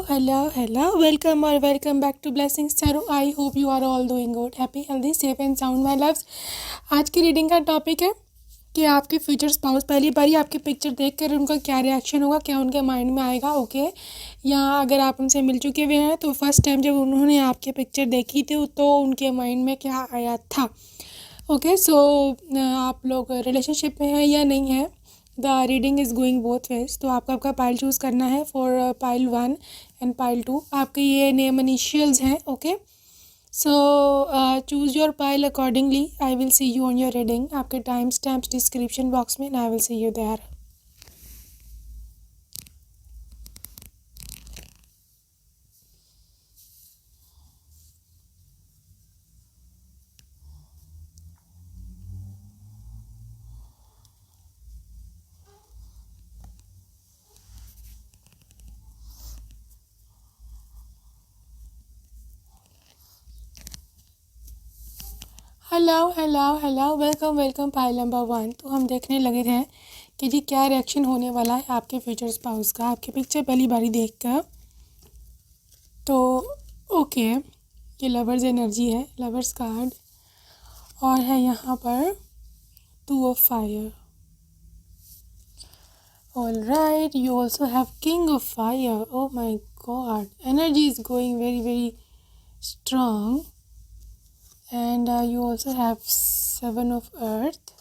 Hello. Welcome back to Blessings Tarot. I hope you are all doing good, happy, healthy, safe and sound, my loves. आज की reading का topic है कि आपके future spouse पहली बारी आपकी पिक्चर देखकर उनका क्या रिएक्शन होगा, क्या उनके माइंड में आएगा, ओके। या अगर आप उनसे मिल चुके हुए हैं तो फर्स्ट टाइम जब उन्होंने आपकी पिक्चर देखी थी तो उनके माइंड में क्या आया था, ओके। सो आप लोग रिलेशनशिप में हैं या नहीं है। The reading is going both ways. तो आपका पाइल चूज़ करना है फॉर पाइल 1 एंड पाइल 2। आपके ये नेम इनिशियल्स हैं, okay. So choose your pile accordingly. I will see you on your reading. आपके टाइम स्टैम्प्स डिस्क्रिप्शन बॉक्स में, I will see you there. Hello. Welcome pile number 1। तो हम देखने लगे थे कि जी क्या रिएक्शन होने वाला है आपके फ्यूचर स्पाउस का आपकी पिक्चर पहली बारी देखकर। तो ओके, ये लवर्स एनर्जी है, लवर्स कार्ड, और है यहाँ पर 2 of fire. All right, you also have king of fire. Oh my god, energy is going very strong. And you also have 7 of earth,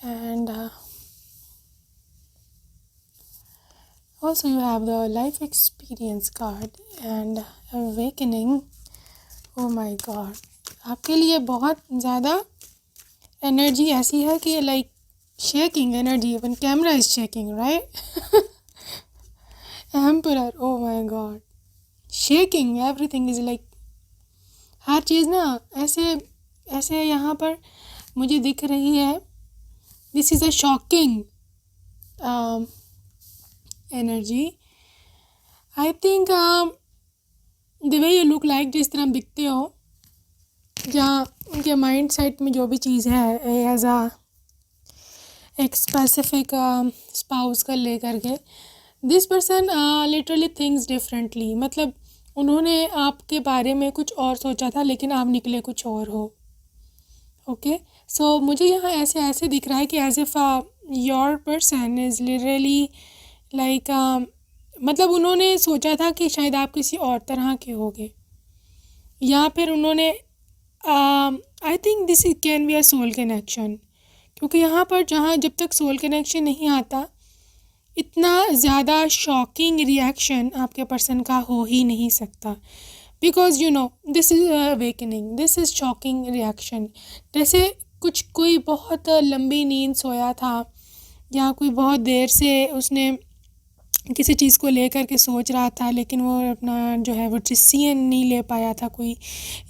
and also you have the life experience card and awakening. Oh my god, आपके लिए बहुत ज़्यादा energy ऐसी है कि like shaking energy, even camera is shaking, right. Emperor, oh my god, shaking, everything is like, हर चीज़ ना ऐसे यहाँ पर मुझे दिख रही है। This is a shocking energy. I think the way you look like, जिस तरह दिखते हो, या उनके माइंड सेट में जो भी चीज़ है एज अ एक स्पेसिफिक स्पाउस का लेकर के, this person literally thinks differently. मतलब उन्होंने आपके बारे में कुछ और सोचा था लेकिन आप निकले कुछ और हो, ओके। सो मुझे यहाँ ऐसे दिख रहा है कि as if your person is literally like, मतलब उन्होंने सोचा था कि शायद आप किसी और तरह के होगे, या फिर उन्होंने I think this can be a soul connection, क्योंकि यहाँ पर जहाँ जब तक सोल कनेक्शन नहीं आता इतना ज़्यादा शॉकिंग रिएक्शन आपके पर्सन का हो ही नहीं सकता। Because you know this is awakening, this is shocking reaction. जैसे कोई बहुत लंबी नींद सोया था, या कोई बहुत देर से उसने किसी चीज़ को लेकर के सोच रहा था लेकिन वो अपना जो है वो डिसीजन नहीं ले पाया था कोई,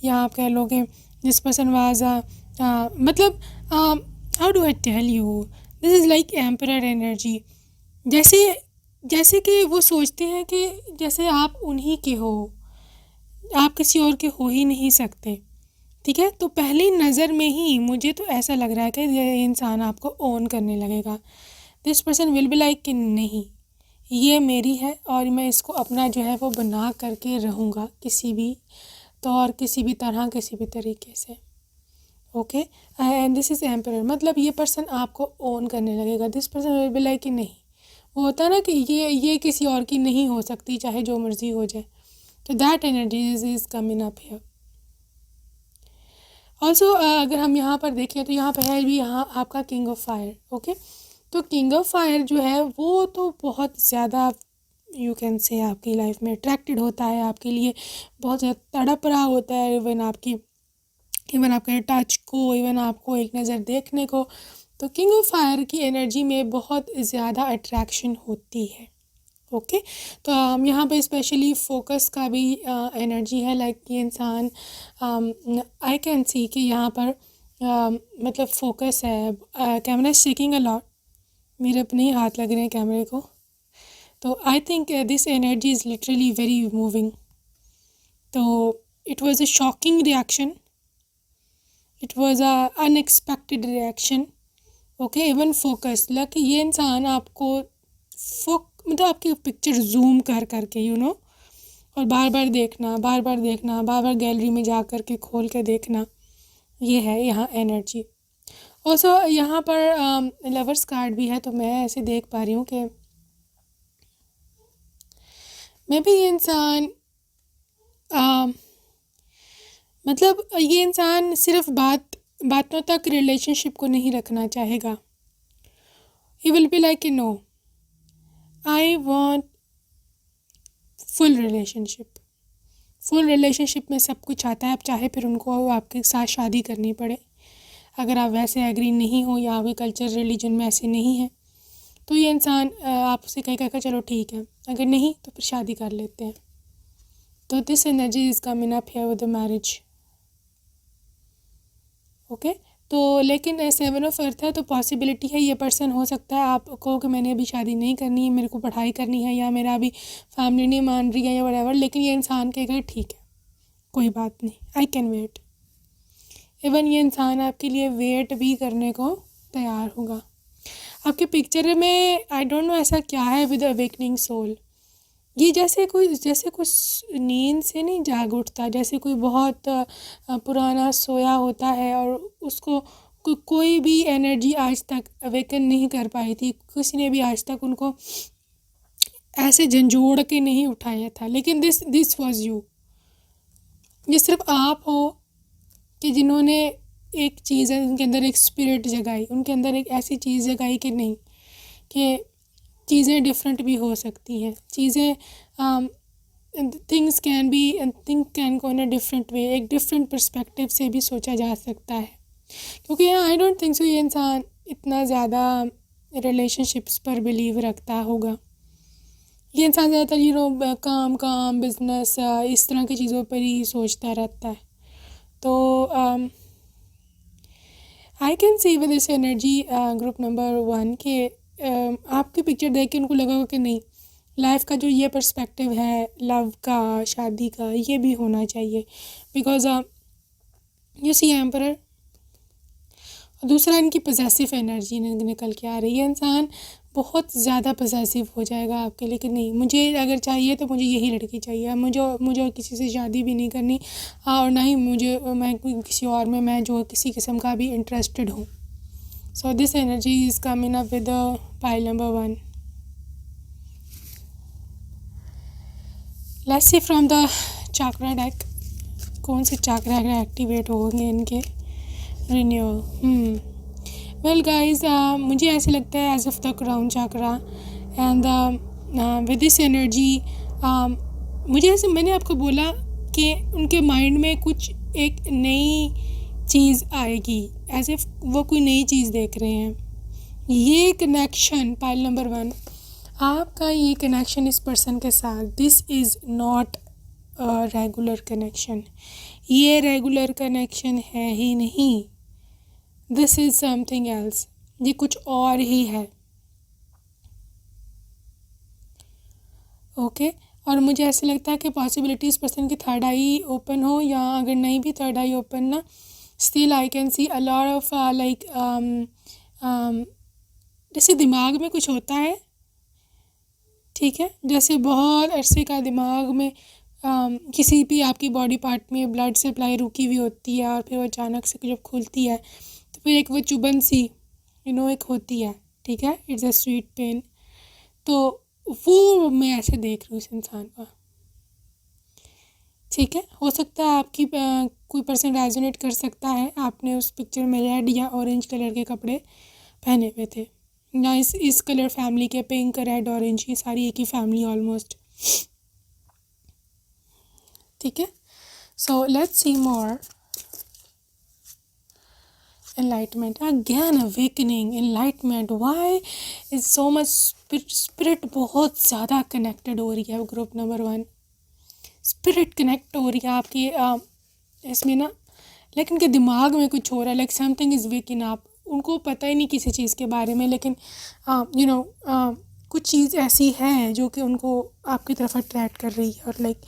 या आप कह लोगे दिस पर्सन वाज मतलब how do I tell you, this is like emperor energy. जैसे कि वो सोचते हैं कि जैसे आप उन्हीं के हो, आप किसी और के हो ही नहीं सकते, ठीक है। तो पहली नज़र में ही मुझे तो ऐसा लग रहा है कि ये इंसान आपको ओन करने लगेगा। This person will be like कि नहीं, ये मेरी है और मैं इसको अपना जो है वो बना करके रहूँगा, किसी भी तौर, किसी भी तरह, किसी भी तरीके से, okay. And this is emperor, मतलब ये पर्सन आपको ओन करने लगेगा। This person will be like कि नहीं, वो होता है ना कि ये किसी और की नहीं हो सकती, चाहे जो मर्जी हो जाए। तो that energy is coming up here. Also अगर हम यहाँ पर देखें तो यहाँ पर है भी यहाँ आपका किंग ऑफ फायर, ओके। तो किंग ऑफ फायर जो है वो तो बहुत ज़्यादा यू कैन से आपकी लाइफ में अट्रैक्टेड होता है, आपके लिए बहुत ज़्यादा तड़प रहा होता है, इवन आपके टच को, इवन आपको एक नज़र देखने को। तो किंग ऑफ फायर की एनर्जी में बहुत ज़्यादा अट्रैक्शन होती है, ओके। तो यहाँ पे स्पेशली फोकस का भी एनर्जी है, लाइक ये इंसान आई कैन सी कि यहाँ पर मतलब फोकस है। कैमरा शेकिंग अ लॉट, मेरे अपने ही हाथ लग रहे हैं कैमरे को। तो I think this energy is literally very moving. तो it was a shocking reaction, it was a unexpected reaction, okay. Even focus, like ये इंसान आपको मतलब आपकी पिक्चर जूम कर करके और बार बार देखना, बार बार देखना, बार बार गैलरी में जा कर के खोल के देखना, ये है यहाँ एनर्जी। ऑल्सो यहाँ पर लवर्स कार्ड भी है, तो मैं ऐसे देख पा रही हूँ कि मैं भी ये इंसान मतलब ये इंसान सिर्फ बातों तक रिलेशनशिप को नहीं रखना चाहेगा। He will be like no, I want full relationship में सब कुछ आता है। आप चाहे फिर उनको आपके साथ शादी करनी पड़े, अगर आप वैसे एग्री नहीं हो या आपके कल्चर रिलीजन में ऐसे नहीं है, तो ये इंसान आपसे कहेगा चलो ठीक है, अगर नहीं तो फिर शादी कर लेते हैं। तो this energy is coming up here with the marriage. Okay, तो लेकिन 7 ऑफ अर्थ है, तो पॉसिबिलिटी है ये पर्सन हो सकता है आप कहो कि मैंने अभी शादी नहीं करनी है, मेरे को पढ़ाई करनी है, या मेरा अभी फैमिली नहीं मान रही है या व्हाटएवर, लेकिन ये इंसान कहेगा ठीक है कोई बात नहीं, आई कैन वेट। इवन ये इंसान आपके लिए वेट भी करने को तैयार होगा। आपके पिक्चर में आई डोंट नो ऐसा क्या है विद अवेकनिंग सोल। ये जैसे कुछ नींद से नहीं जाग उठता, जैसे कोई बहुत पुराना सोया होता है और उसको कोई भी एनर्जी आज तक अवेकन नहीं कर पाई थी, किसी ने भी आज तक उनको ऐसे झंझोड़ के नहीं उठाया था, लेकिन दिस वाज यू। ये सिर्फ आप हो कि जिन्होंने एक चीज़ है, उनके अंदर एक स्पिरिट जगाई, उनके अंदर एक ऐसी चीज़ जगाई कि नहीं, कि चीज़ें डिफरेंट भी हो सकती हैं, चीज़ें things can go in a different way, एक डिफरेंट पर्सपेक्टिव से भी सोचा जा सकता है। क्योंकि आई डोंट थिंक सो ये इंसान इतना ज़्यादा रिलेशनशिप्स पर बिलीव रखता होगा। ये इंसान ज़्यादातर काम बिजनेस इस तरह की चीज़ों पर ही सोचता रहता है। तो आई can C with this energy group number 1 के आपकी पिक्चर देख के उनको लगा होगा कि नहीं, लाइफ का जो ये पर्सपेक्टिव है लव का, शादी का, ये भी होना चाहिए। Because you see emperor. दूसरा इनकी पजेसिव एनर्जी निकल के आ रही है। इंसान बहुत ज़्यादा पजेसिव हो जाएगा आपके लिए कि नहीं, मुझे अगर चाहिए तो मुझे यही लड़की चाहिए, मुझे किसी से शादी भी नहीं करनी, और ना ही मैं किसी और में मैं जो किसी किस्म का भी इंटरेस्टेड हूँ। So this energy is coming up with the pile number 1. Let's see from the chakra deck कौन से चक्रा एक्टिवेट होंगे इनके रिन्यूअल। वेल गाइस, मुझे ऐसे लगता है as of the crown chakra and with this energy, मुझे ऐसे, मैंने आपको बोला कि उनके माइंड में कुछ एक नई चीज़ आएगी, एज इफ वो कोई नई चीज़ देख रहे हैं। ये कनेक्शन पाइल नंबर 1, आपका ये कनेक्शन इस पर्सन के साथ, this is not a regular connection. ये रेगुलर कनेक्शन है ही नहीं, दिस इज़ समथिंग एल्स, ये कुछ और ही है। ओके और मुझे ऐसे लगता है कि पॉसिबिलिटी इस पर्सन की थर्ड आई ओपन हो, या अगर नहीं भी थर्ड आई ओपन ना, still I can C a lot of like जैसे दिमाग में कुछ होता है, ठीक है, जैसे बहुत अरसे का दिमाग में किसी भी आपकी बॉडी पार्ट में ब्लड सप्लाई रुकी हुई होती है और फिर वो अचानक से जब खुलती है तो फिर एक वो चुभन सी एक होती है, ठीक है, इट्स अ स्वीट पेन। तो वो मैं ऐसे देख रही हूँ इस इंसान का, ठीक है। हो सकता है आपकी कोई पर्सन रेजोनेट कर सकता है, आपने उस पिक्चर में रेड या ऑरेंज कलर के कपड़े पहने हुए थे, या इस कलर फैमिली के, पिंक रेड ऑरेंज, ये सारी एक ही फैमिली ऑलमोस्ट, ठीक है। So let's see more enlightenment again, awakening, enlightenment, why is so much spirit बहुत ज़्यादा कनेक्टेड हो रही है ग्रुप नंबर 1, स्पिरिट कनेक्ट हो रही है आपकी इसमें ना, लेकिन उनके दिमाग में कुछ हो रहा है, like something is waking up. उनको पता ही नहीं किसी चीज़ के बारे में, लेकिन कुछ चीज़ ऐसी है जो कि उनको आपकी तरफ अट्रैक्ट कर रही है, और लाइक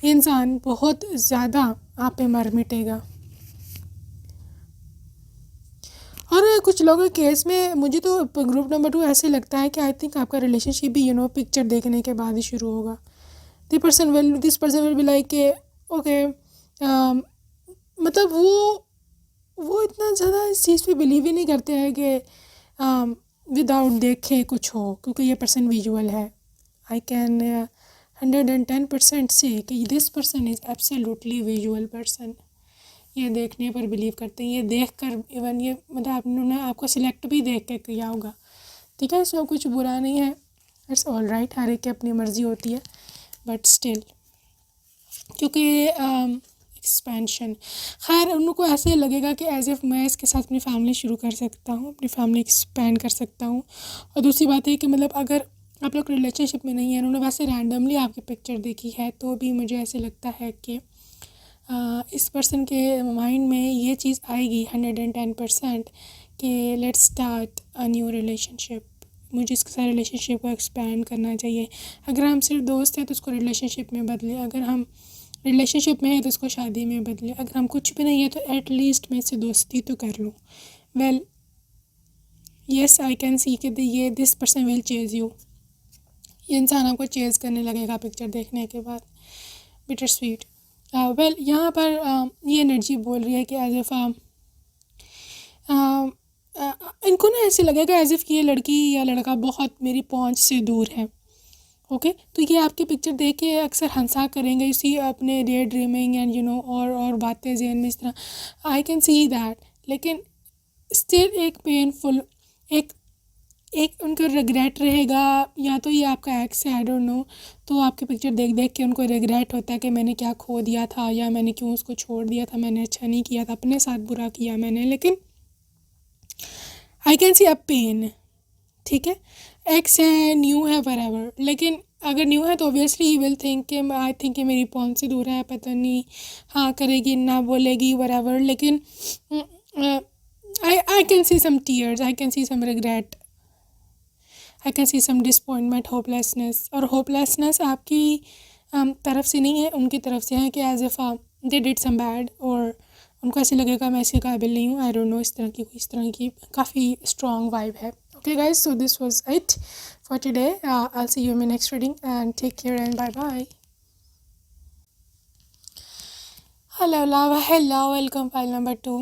ये इंसान बहुत ज़्यादा आप पे मर मिटेगा। और कुछ लोगों के केस में मुझे तो ग्रुप नंबर 2 ऐसे लगता है कि आई थिंक आपका रिलेशनशिप भी पिक्चर देखने के बाद ही शुरू होगा. This person will be like के ओके, मतलब वो इतना ज़्यादा इस चीज़ पे बिलीव ही नहीं करते हैं कि विदाउट देखे कुछ हो, क्योंकि ये पर्सन विजुअल है. आई कैन 110% से कि this person is absolutely visual person. ये देखने पर बिलीव करते हैं, ये देख कर इवन ये मतलब आपने आपको सिलेक्ट भी देख के किया होगा. ठीक है, इसमें कुछ बुरा नहीं है, इट्स ऑल राइट, हर एक की अपनी मर्ज़ी होती है. बट स्टिल क्योंकि एक्सपेंशन, खैर उनको ऐसे लगेगा कि एज इफ़ मैं इसके साथ अपनी फैमिली शुरू कर सकता हूँ, अपनी फैमिली एक्सपेंड कर सकता हूँ. और दूसरी बात है कि मतलब अगर आप लोग रिलेशनशिप में नहीं है, उन्होंने वैसे रैंडमली आपकी पिक्चर देखी है, तो भी मुझे ऐसे लगता है कि इस पर्सन के माइंड में ये चीज़ आएगी 110% कि let's start a new relationship. मुझे इसके साथ रिलेशनशिप को एक्सपेंड करना चाहिए. अगर हम सिर्फ दोस्त हैं तो उसको रिलेशनशिप में बदले, अगर हम रिलेशनशिप में है तो उसको शादी में बदले, अगर हम कुछ भी नहीं है तो एटलीस्ट मैं इससे दोस्ती तो कर लूँ. वेल येस, आई कैन सी कि ये this person will Chase you. ये इंसान आपको चेज़ करने लगेगा पिक्चर देखने के बाद. Bitter sweet. वेल यहाँ पर ये एनर्जी बोल रही है कि एज इफ़ इनको ना ऐसे लगेगा एज इफ़ कि ये लड़की या लड़का बहुत मेरी पहुँच से दूर है. ओके, तो ये आपकी पिक्चर देख के अक्सर हंसा करेंगे इसी अपने डे ड्रीमिंग एंड और बातें ज़हन में इस तरह. आई कैन सी दैट. लेकिन स्टिल एक पेनफुल एक उनको रिग्रेट रहेगा, या तो ये आपका एक्स है, आई डोंट नो. तो आपकी पिक्चर देख देख के उनको रिग्रेट होता है कि मैंने क्या खो दिया था, या मैंने क्यों उसको छोड़ दिया था, मैंने अच्छा नहीं किया था, अपने साथ बुरा किया मैंने. लेकिन I can C a pen. ठीक है, एक्स है, न्यू है, वरेवर. लेकिन अगर न्यू है तो ऑब्वियसली ही विल थिंक कि आई थिंक कि मेरी पहुंच से दूर है, पता नहीं हाँ करेगी ना बोलेगी वरेवर. लेकिन I can see some tears, I can see some regret, I can see some disappointment, hopelessness. और होपलेसनेस आपकी तरफ से नहीं है, उनकी तरफ से है कि as if they did some bad, और उनको ऐसे लगेगा मैं इसके काबिल नहीं हूँ. आई डोंट नो, इस तरह की काफ़ी स्ट्रॉन्ग वाइब है. Okay guys, so this was it for today. I'll see you in my next reading and take care and bye bye. Hello love, hello, welcome file number 2.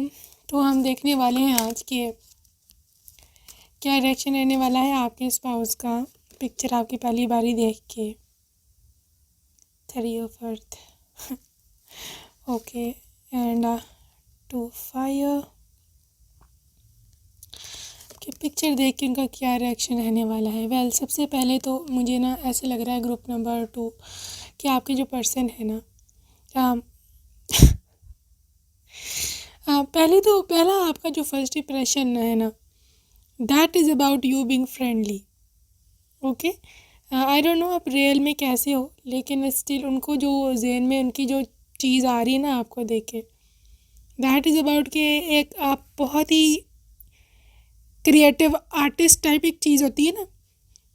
तो हम देखने वाले हैं आज के क्या रिएक्शन रहने वाला है आपके स्पाउस का पिक्चर आपकी पहली बारी देख के. 3 of earth. Okay, and 2 fire. कि पिक्चर देख के उनका क्या रिएक्शन रहने वाला है. वेल सबसे पहले तो मुझे ना ऐसे लग रहा है ग्रुप नंबर 2 कि आपके जो पर्सन है ना पहला आपका जो फर्स्ट इंप्रेशन है ना, that is about you being friendly. Okay, I don't know आप रियल में कैसे हो, लेकिन स्टिल उनको जो ज़हन में उनकी जो चीज़ आ रही है ना आपको देख के, दैट इज़ अबाउट कि एक आप बहुत ही क्रिएटिव आर्टिस्ट टाइप एक चीज़ होती है ना,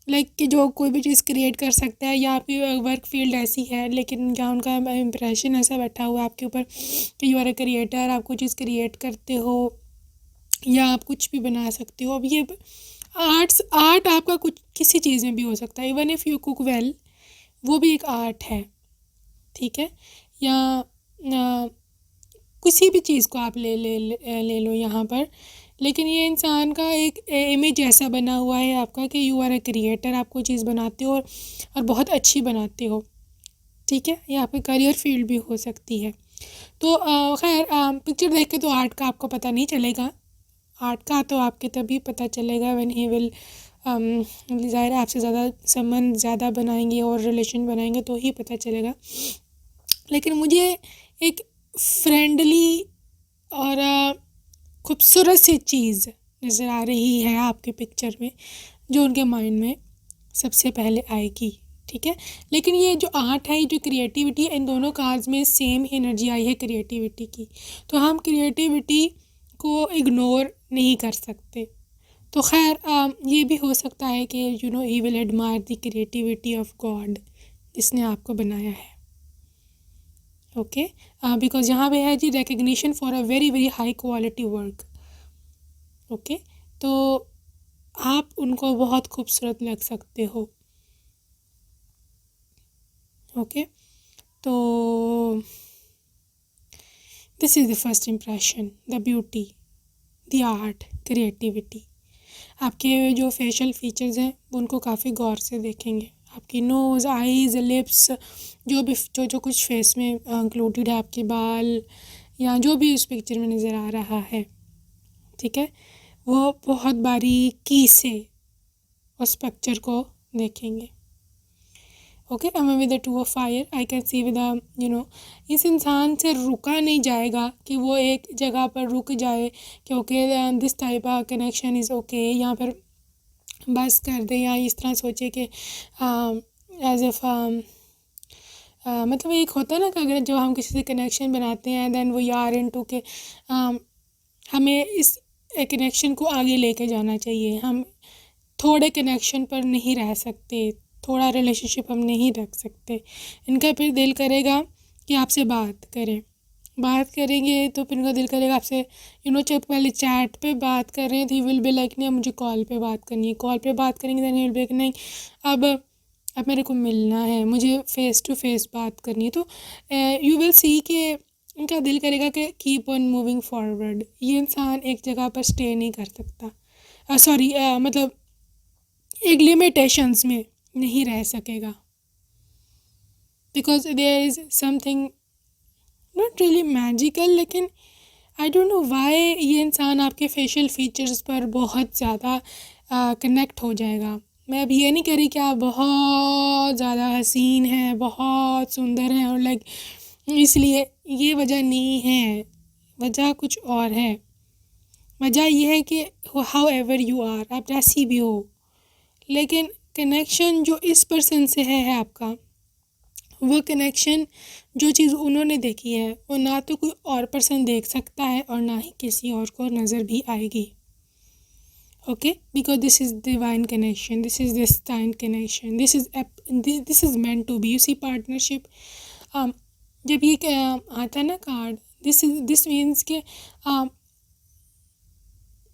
लाइक कि जो कोई भी चीज़ क्रिएट कर सकता है, या आपकी वर्क फील्ड ऐसी है, लेकिन क्या उनका इम्प्रेशन ऐसा बैठा हुआ है आपके ऊपर कि यू आर अ क्रिएटर, आप कोई चीज़ क्रिएट करते हो या आप कुछ भी बना सकते हो. अब ये आर्ट आपका कुछ किसी चीज़ में भी हो सकता है. Even if you cook well, वो भी एक आर्ट है. ठीक है, या किसी भी चीज़ को आप ले लो यहाँ पर. लेकिन ये इंसान का एक इमेज ऐसा बना हुआ है आपका कि यू आर अ क्रिएटर, आप कोई चीज़ बनाते हो और बहुत अच्छी बनाते हो. ठीक है, ये आपकी करियर फील्ड भी हो सकती है. तो खैर पिक्चर देख के तो आर्ट का आपको पता नहीं चलेगा. आर्ट का तो आपके तभी पता चलेगा व्हेन ही विल ज़ाहिर है आपसे ज़्यादा संबंध ज़्यादा बनाएंगे और रिलेशन बनाएंगे तो ही पता चलेगा. लेकिन मुझे एक फ्रेंडली और खूबसूरत सी चीज़ नज़र आ रही है आपके पिक्चर में, जो उनके माइंड में सबसे पहले आएगी. ठीक है, लेकिन ये जो आर्ट है, ये जो क्रिएटिविटी है, इन दोनों कार्ड्स में सेम एनर्जी आई है क्रिएटिविटी की. तो हम क्रिएटिविटी को इग्नोर नहीं कर सकते. तो खैर ये भी हो सकता है कि he will admire the creativity of God जिसने आपको बनाया है. ओके, बिकॉज यहाँ पे है जी recognition for a very very high quality work. Okay, तो आप उनको बहुत खूबसूरत लग सकते हो। ओके, तो this is the first impression, the beauty, the art, creativity. आपके जो फेशियल फीचर्स हैं उनको काफ़ी गौर से देखेंगे। आपकी नोज़, आईज़, लिप्स, जो भी जो कुछ फेस में इंक्लूडेड है, आपके बाल या जो भी उस पिक्चर में नज़र आ रहा है, ठीक है, वो बहुत बारीकी से उस पिक्चर को देखेंगे। Okay, I am with the two of fire, I can C with इस इंसान से रुका नहीं जाएगा कि वो एक जगह पर रुक जाए कि okay this type of connection is okay, यहाँ पर बस कर दे या इस तरह सोचे कि एज एफ मतलब एक होता है ना कि अगर जब हम किसी से कनेक्शन बनाते हैं देन वो यार इनटू के हमें इस कनेक्शन को आगे लेके जाना चाहिए। हम थोड़े कनेक्शन पर नहीं रह सकते, थोड़ा रिलेशनशिप हम नहीं रख सकते। इनका फिर दिल करेगा कि आपसे बात करेंगे तो फिर इनका दिल करेगा आपसे जब पहले चैट पे बात कर रहे हैं तो विल बी लाइक नहीं, मुझे कॉल पे बात करनी है, कॉल पे बात करेंगे देन विल बी नहीं, अब मेरे को मिलना है, मुझे फ़ेस टू फेस बात करनी है। तो यू विल सी कि इनका दिल करेगा कि कीप ऑन मूविंग फॉरवर्ड। ये इंसान एक जगह पर स्टे नहीं कर सकता, सॉरी मतलब एक लिमिटेशंस में नहीं रह सकेगा, because there is something not really magical, लेकिन आई डोंट नो वाई ये इंसान आपके फेशियल फीचर्स पर बहुत ज़्यादा कनेक्ट हो जाएगा। मैं अब ये नहीं कह रही कि आप बहुत ज़्यादा हसीन हैं, बहुत सुंदर हैं और लाइक इसलिए, ये वजह नहीं है, वजह कुछ और है। वजह ये है कि हाउ एवर यू आर, आप जैसी भी हो, लेकिन कनेक्शन जो इस पर्सन से है आपका, वो कनेक्शन जो चीज़ उन्होंने देखी है वो ना तो कोई और पर्सन देख सकता है और ना ही किसी और को नज़र भी आएगी। Okay, because this is divine connection, this is destine connection, this is meant to be. You see partnership, जब ये आता है ना कार्ड, दिस मीन्स के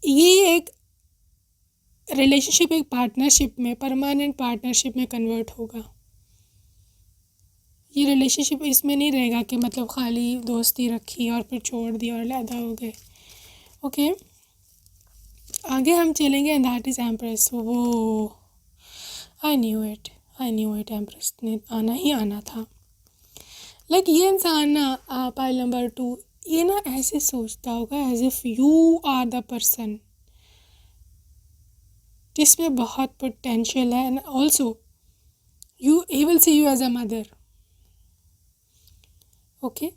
ये एक रिलेशनशिप एक पार्टनरशिप में, परमानेंट पार्टनरशिप में कन्वर्ट होगा। ये रिलेशनशिप इसमें नहीं रहेगा कि मतलब खाली दोस्ती रखी और फिर छोड़ दी और अलहदा हो गए। ओके, आगे हम चलेंगे एंड दैट इज़ एम्प्रेस। वो आई न्यू इट, एम्प्रेस ने आना ही आना था। लाइक ये इंसान ना पाइल नंबर 2, ये ना ऐसे सोचता होगा as if you are the person जिसमें बहुत पोटेंशियल है, and also he will see you as a mother. Okay,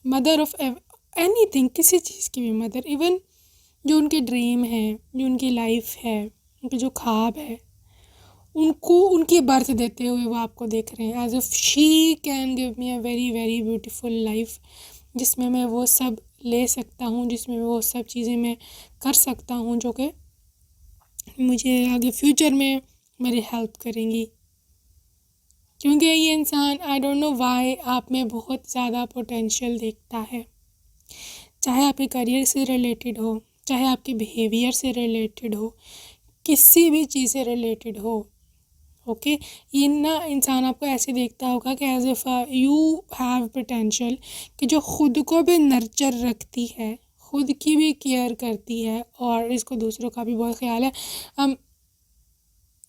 mother of anything, किसी चीज़ की भी मदर, इवन जो उनके ड्रीम है, जो उनकी लाइफ है, उनके जो ख्वाब है, उनको उनकी बर्थ देते हुए वो आपको देख रहे हैं as if she can give me a very very beautiful life, जिसमें मैं वो सब ले सकता हूँ, जिसमें वो सब चीज़ें मैं कर सकता हूँ जो कि मुझे आगे फ्यूचर में मेरी हेल्प करेंगी। क्योंकि ये इंसान आई डोंट नो वाई आप में बहुत ज़्यादा पोटेंशियल देखता है, चाहे आपके करियर से रिलेटेड हो, चाहे आपके बिहेवियर से रिलेटेड हो, किसी भी चीज़ से रिलेटेड हो। ओके, ये ना इंसान आपको ऐसे देखता होगा कि as if you have potential, कि जो ख़ुद को भी नर्चर रखती है, ख़ुद की भी केयर करती है और इसको दूसरों का भी बहुत ख्याल है।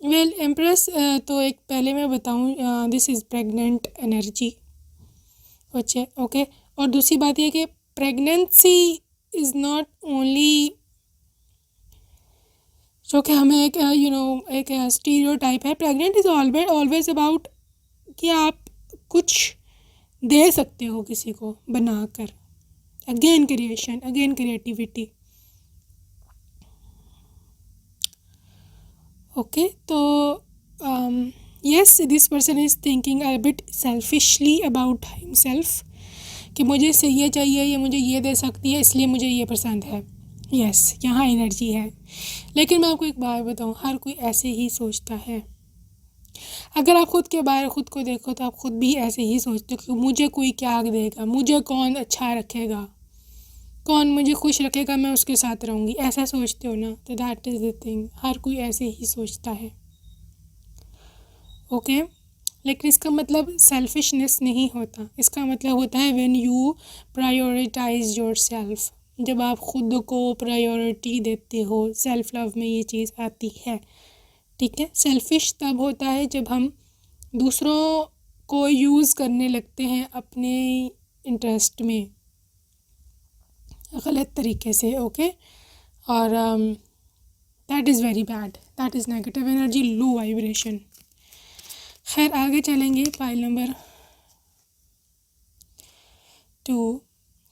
वेल एम्प्रेस, तो एक पहले मैं बताऊँ, दिस इज़ प्रेग्नेंट एनर्जी। अच्छा, ओके, और दूसरी बात ये कि प्रेगनेंसी इज़ नॉट ओनली, जो कि हमें एक एक स्टीरियोटाइप है। प्रेग्नेंट इज़ ऑलवेज अबाउट कि आप कुछ दे सकते हो किसी को बनाकर, again creation, again creativity. Okay, तो yes, this person is thinking a bit selfishly about himself, कि मुझे से ये चाहिए, ये मुझे ये दे सकती है, इसलिए मुझे ये पसंद है। यस, यहाँ एनर्जी है। लेकिन मैं आपको एक बात बताऊँ, हर कोई ऐसे ही सोचता है। अगर आप खुद के बाहर खुद को देखो तो आप खुद भी ऐसे ही सोचते हो कि मुझे कोई क्या देगा, मुझे कौन अच्छा रखेगा। कौन मुझे खुश रखेगा मैं उसके साथ रहूँगी, ऐसा सोचते हो ना, तो दैट इज़ द थिंग, हर कोई ऐसे ही सोचता है। ओके, लेकिन इसका मतलब सेल्फिशनेस नहीं होता, इसका मतलब होता है when you prioritise yourself, जब आप खुद को प्रायोरिटी देते हो, सेल्फ लव में ये चीज़ आती है। ठीक है, सेल्फिश तब होता है जब हम दूसरों को यूज़ करने लगते हैं अपने इंटरेस्ट में, गलत तरीके से। ओके, और that is very bad, that is negative energy, low vibration. खैर आगे चलेंगे, pile number 2,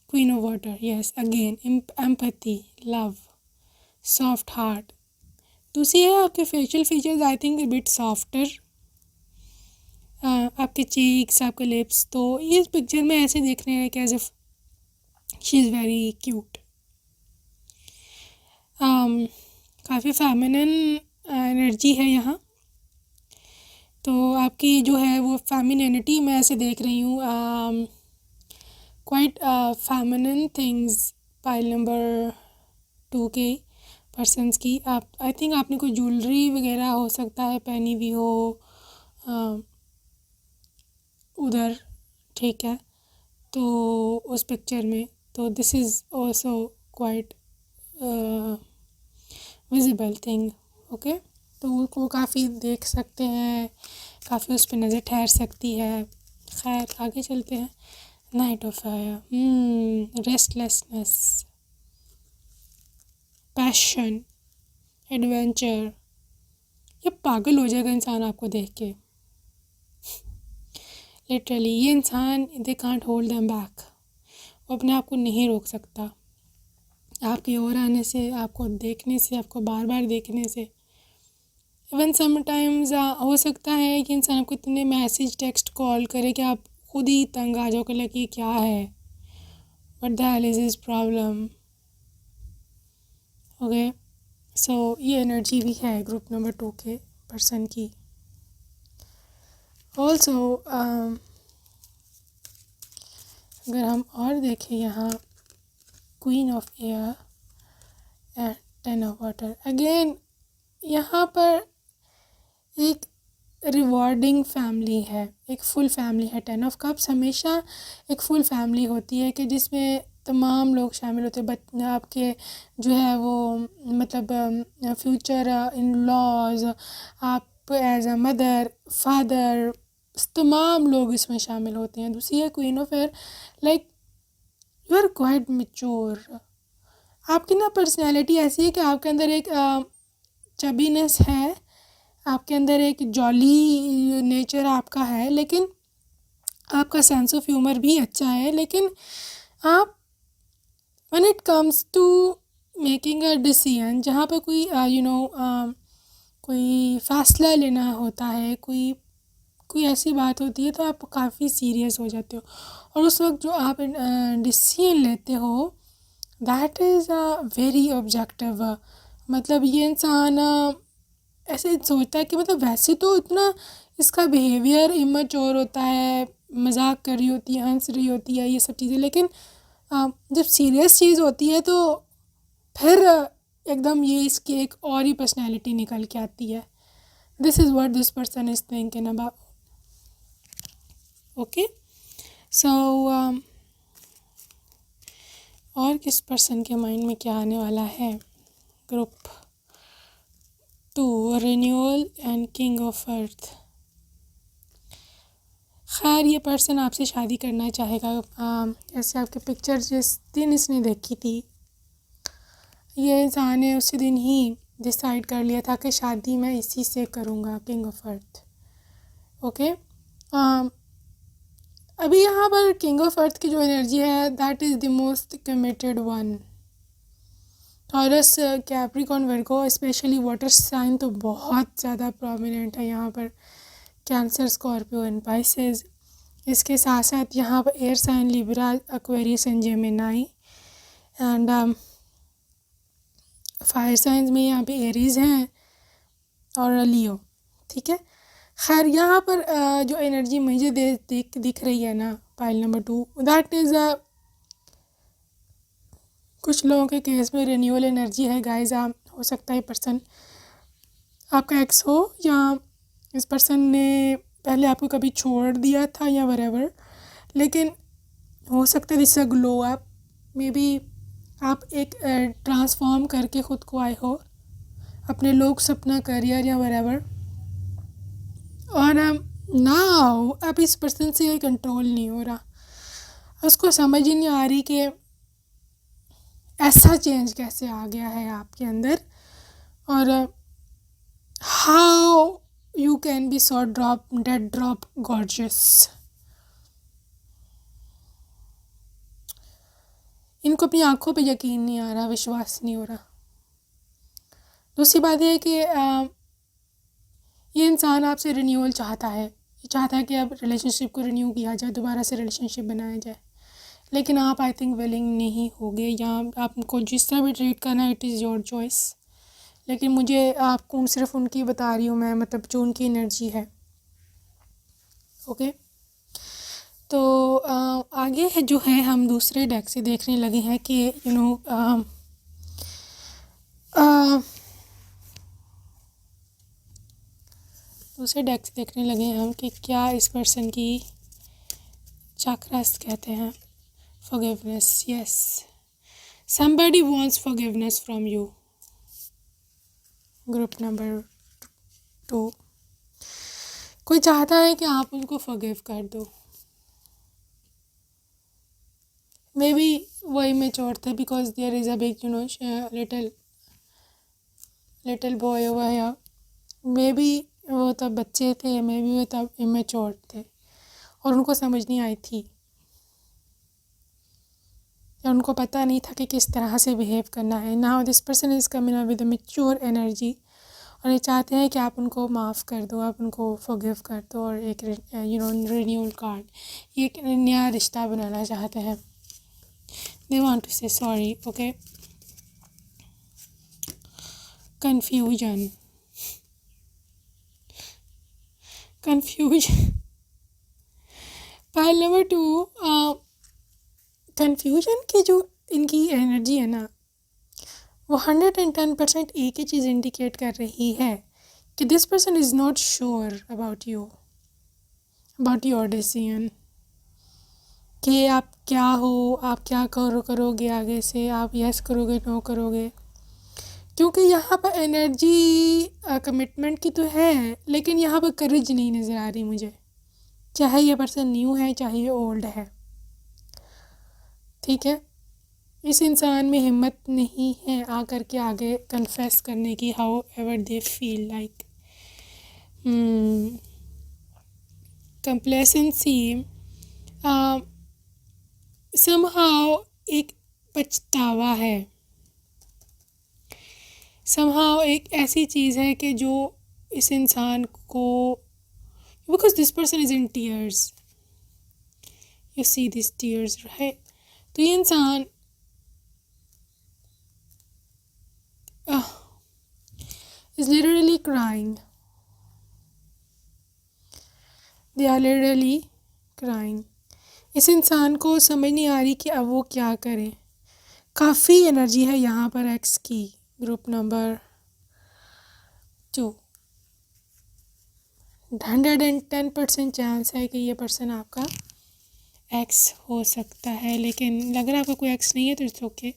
queen of water. Yes, again empathy, love, soft heart. दूसरी है आपके facial features, I think a bit softer, आपके चीक्स, आपके लिप्स, तो इस पिक्चर में ऐसे देखने हैं कि as if she is very cute. काफ़ी फेमिनिन एनर्जी है यहाँ, तो आपकी जो है वो फेमिनिनिटी मैं ऐसे देख रही हूँ, quite feminine things. Pile number 2 के पर्सन्स की, आप आई थिंक आपने कोई ज्वेलरी वगैरह हो सकता है पहनी हुई हो उधर, ठीक है, तो उस पिक्चर में, तो this is also quite visible thing. Okay, तो वो काफ़ी देख सकते हैं, काफ़ी उस पर नज़र ठहर सकती है। खैर आगे चलते हैं। Night of fire, restlessness, passion, adventure, ये पागल हो जाएगा इंसान आपको देख के, लिटरली। ये इंसान, they can't hold them back, वो अपने आप को नहीं रोक सकता आपकी ओर आने से, आपको देखने से, आपको बार बार देखने से। इवन समटाइम्स हो सकता है कि इंसान आपको इतने मैसेज, टेक्स्ट, कॉल करे कि आप खुद ही तंग आ जाओ, कि कि क्या है, what the hell is his problem. Okay, so ये एनर्जी भी है ग्रुप नंबर 2 के पर्सन की। ऑल्सो अगर हम और देखें यहाँ, queen of air and 10 of water, again यहाँ पर एक रिवॉर्डिंग फैमिली है, एक फुल फैमिली है। 10 ऑफ कप्स हमेशा एक फुल फैमिली होती है कि जिसमें तमाम लोग शामिल होते हैं, आपके जो है वो मतलब फ्यूचर इन लॉज, आप एज अ मदर, फादर, तमाम लोग इसमें शामिल होते हैं। दूसरी है queen of air, like you are quite mature, आपकी ना पर्सनैलिटी ऐसी है कि आपके अंदर एक चबीनेस है, आपके अंदर एक जॉली नेचर आपका है, लेकिन आपका सेंस ऑफ ह्यूमर भी अच्छा है। लेकिन आप when it comes to making a decision, जहाँ पर कोई कोई फ़ैसला लेना होता है, कोई कोई ऐसी बात होती है, तो आप काफ़ी सीरियस हो जाते हो, और उस वक्त जो आप डिसीजन लेते हो दैट इज़ वेरी ऑब्जेक्टिव। मतलब ये इंसान ऐसे सोचता है कि मतलब वैसे तो इतना इसका बिहेवियर इमेच्योर होता है, मजाक कर रही होती है, हंस रही होती है, ये सब चीज़ें, लेकिन जब सीरियस चीज़ होती है तो फिर एकदम ये इसकी एक और ही पर्सनैलिटी निकल के आती है। This is what this person is thinking about. Okay, so और किस पर्सन के माइंड में क्या आने वाला है? Group 2, renewal and king of earth. खैर ये पर्सन आपसे शादी करना चाहेगा, जैसे आपके पिक्चर जिस दिन इसने देखी थी, ये इंसान ने उसी दिन ही डिसाइड कर लिया था कि शादी मैं इसी से करूँगा, किंग ऑफ अर्थ। ओके, अभी यहाँ पर किंग ऑफ अर्थ की जो एनर्जी है that is the most committed one. Taurus, Capricorn, Virgo, specially water sign तो बहुत ज़्यादा प्रोमिनेंट है यहाँ पर। Cancer, Scorpio and Pisces. इसके साथ साथ यहाँ पर air sign Libra, Aquarius and Gemini, and fire signs में यहाँ पे एरीज हैं और लियो। ठीक है, खैर यहाँ पर जो एनर्जी मुझे दिख रही है ना, पाइल नंबर 2, दैट इज़ कुछ लोगों के केस में रिन्यूअल एनर्जी है गाइस। हो सकता है पर्सन आपका एक्स हो, या इस पर्सन ने पहले आपको कभी छोड़ दिया था या वरेवर, लेकिन हो सकता है this a glow up, may be आप एक ट्रांसफॉर्म करके ख़ुद को आए हो, अपने लोग सपना करियर या वरेवर, और नाउ अब इस पर्सन से कंट्रोल नहीं हो रहा। उसको समझ ही नहीं आ रही कि ऐसा चेंज कैसे आ गया है आपके अंदर, और how you can be so drop dead drop gorgeous. इनको अपनी आंखों पे यकीन नहीं आ रहा, विश्वास नहीं हो रहा। दूसरी बात यह है कि ये इंसान आपसे रिन्यूअल चाहता है, ये चाहता है कि अब रिलेशनशिप को रिन्यू किया जाए, दोबारा से रिलेशनशिप बनाया जाए, लेकिन आप आई थिंक विलिंग नहीं होगे, या आपको जिस तरह भी ट्रीट करना है इट इज़ योर चॉइस। लेकिन मुझे आपको सिर्फ उनकी बता रही हूँ मैं, मतलब जो उनकी एनर्जी है। ओके, तो आगे है जो है हम दूसरे डेक से देखने लगे हैं कि दूसरे डेक से देखने लगे हैं हम कि क्या इस पर्सन की चक्रास कहते हैं forgiveness. Yes, somebody wants forgiveness from you. Group number 2, कोई चाहता है कि आप उनको forgive कर दो। मे बी वही मेच्योर थे, because there is a big little boy over here. Maybe वो तब बच्चे थे, मे बी वो तब इमेच्योर थे और उनको समझ नहीं आई थी, या उनको पता नहीं था कि किस तरह से बिहेव करना है। Now this person is coming up with a mature energy, और ये चाहते हैं कि आप उनको माफ़ कर दो, आप उनको फॉरगिव कर दो, और एक रिन्यूअल कार्ड, ये एक नया रिश्ता बनाना चाहते हैं। दे वांट टू से sorry. Okay, confusion pile number 2, confusion की जो इनकी एनर्जी है ना, वो 110% एक ही चीज़ इंडिकेट कर रही है कि this person is not sure about you, about your decision, कि आप क्या हो, आप क्या करोगे आगे से, आप यस करोगे नो करोगे। क्योंकि यहाँ पर एनर्जी कमिटमेंट की तो है, लेकिन यहाँ पर करेज नहीं नज़र आ रही मुझे, चाहे ये पर्सन न्यू है चाहे ये ओल्ड है। ठीक है, इस इंसान में हिम्मत नहीं है आकर के आगे कन्फेस करने की, how ever they feel like. Complacency, somehow एक पछतावा है, समहाउ एक ऐसी चीज़ है कि जो इस इंसान को, because this person is in tears, you see this tears right, तो ये इंसान is literally crying. They are literally crying. इस इंसान को समझ नहीं आ रही कि अब वो क्या करे। काफ़ी एनर्जी है यहाँ पर एक्स की। ग्रुप नंबर 2, 110% चांस है कि ये पर्सन आपका एक्स हो सकता है, लेकिन लग रहा है आपका कोई एक्स नहीं है, तो it's okay.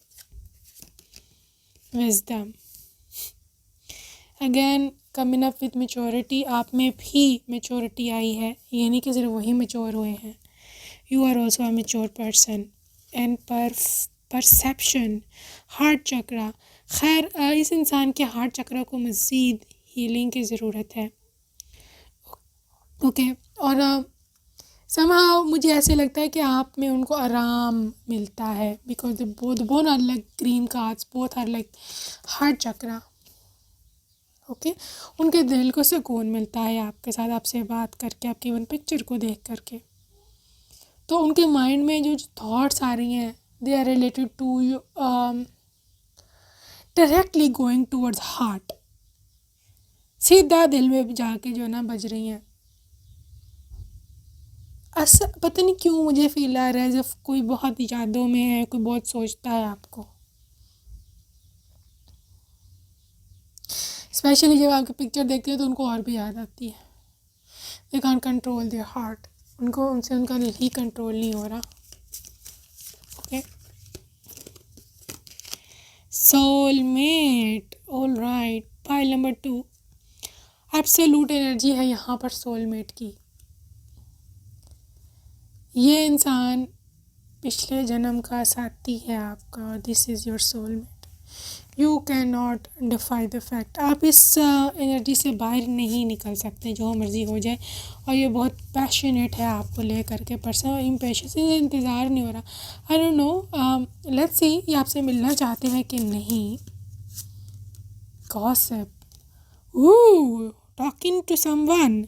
Wisdom again coming up with maturity, आप में भी मेच्योरिटी आई है, ये नहीं कि सिर्फ वही मेच्योर हुए हैं, you are also a mature person. And perception, heart chakra, खैर इस इंसान के हार्ट चक्रा को मज़ीद हीलिंग की ज़रूरत है। ओके, और समहाउ मुझे ऐसे लगता है कि आप में उनको आराम मिलता है, because both are like green cards, both are like heart chakra. Okay, उनके दिल को सुकून मिलता है आपके साथ, आपसे बात करके, आपकी वन पिक्चर को देख करके। तो उनके माइंड में जो थॉट्स आ रही हैं, they are related to you, directly going towards heart, सीधा दिल में जाके जो ना बज रही हैं। पता नहीं क्यों मुझे फील आ रहा है जब कोई बहुत यादों में है, कोई बहुत सोचता है आपको। स्पेशली जब आपकी पिक्चर देखते हैं तो उनको और भी याद आती है। They can't control their heart, उनको उनसे उनका ही कंट्रोल नहीं हो रहा। Okay, soulmate, all right. Pile number 2, absolute energy है यहाँ पर सोलमेट की। ये इंसान पिछले जन्म का साथी है आपका। This is your soulmate. You can not defy the fact. आप इस एनर्जी से बाहर नहीं निकल सकते, जो मर्ज़ी हो जाए। और ये बहुत पैशनेट है आपको ले करके। पर्सन इम्पेशेंस से इंतज़ार नहीं हो रहा। I don't know, let's see ये आपसे मिलना चाहते हैं कि नहीं। गॉसिप, टॉकिंग टू समवन,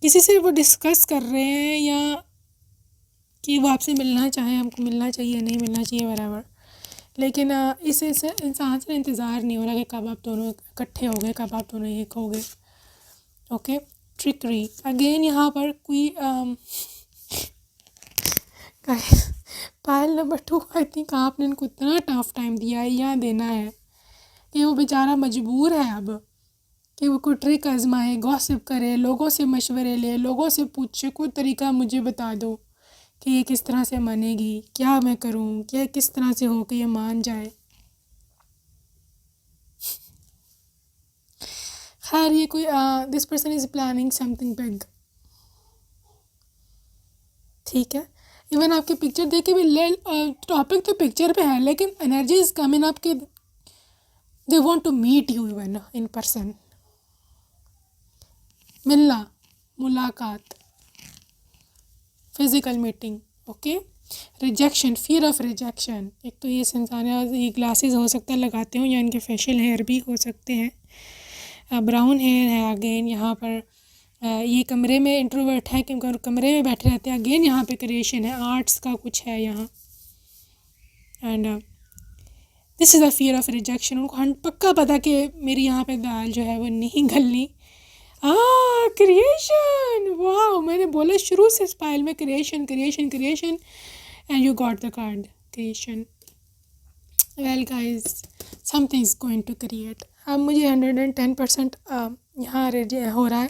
किसी से वो डिस्कस कर रहे हैं या कि वो आपसे मिलना चाहे, हमको मिलना चाहिए नहीं मिलना चाहिए बराबर। लेकिन इस इंसान से इंतज़ार नहीं हो रहा कि कब आप दोनों इकट्ठे हो गए, कब आप दोनों एक हो गए। ओके, ट्रिकरी अगेन यहाँ पर कोई पाइल नंबर 2, आई थिंक आपने इनको इतना टफ टाइम दिया है या देना है कि वो बेचारा मजबूर है अब कि वो कोई ट्रिक आजमाए, गॉसिप करे, लोगों से मशवरे ले, लोगों से पूछे, कोई तरीका मुझे बता दो कि ये किस तरह से मानेगी, क्या मैं करूं, क्या किस तरह से हो कि ये मान जाए। खैर ये कोई this person is planning something big. ठीक है, इवन आपकी पिक्चर देख के भी टॉपिक तो पिक्चर पे है, लेकिन एनर्जी इज कमिंग अप के they want to meet you even in person. मिलना, मुलाकात, physical meeting. Okay, rejection, fear of rejection. एक तो ये इंसान ये ग्लासेस हो सकता है लगाते हो या इनके फेशियल हेयर भी हो सकते हैं। ब्राउन हेयर है अगेन यहाँ पर। ये कमरे में इंट्रोवर्ट है कि कमरे में बैठे रहते हैं। अगेन यहाँ पे क्रिएशन है, आर्ट्स का कुछ है यहाँ। And this is a fear of rejection. उनको पक्का पता कि मेरी यहाँ पे दाल जो है वो नहीं गलनी। क्रिएशन, वाह, मैंने बोला शुरू से स्पाइल में creation creation creation, and you got the card creation. Well guys, something is going to create. अब मुझे 110% यहाँ हो रहा है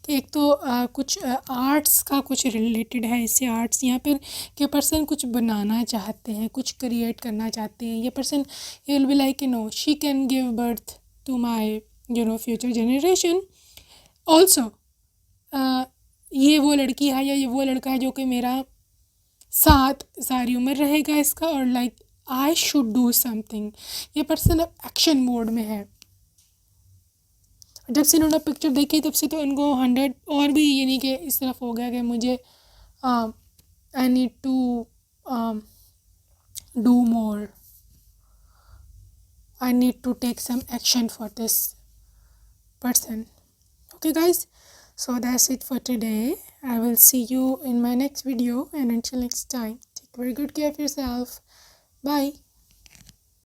कि एक तो कुछ आर्ट्स का कुछ रिलेटेड है इससे। आर्ट्स यहाँ पर कि पर्सन कुछ बनाना चाहते हैं, कुछ क्रिएट करना चाहते हैं। ये person will be like no she can give birth to my future generation also. ये वो लड़की है या ये वो लड़का है जो कि मेरा साथ सारी उम्र रहेगा इसका। और like I should do something. ये पर्सन अब एक्शन मोड में है। जब से इन्होंने पिक्चर देखी तब से तो इनको 100 और भी यानी कि इस तरफ हो गया कि मुझे I need to do more, I need to take some action for this person. Okay guys, so that's it for today. I will see you in my next video, and until next time, take very good care of yourself. Bye.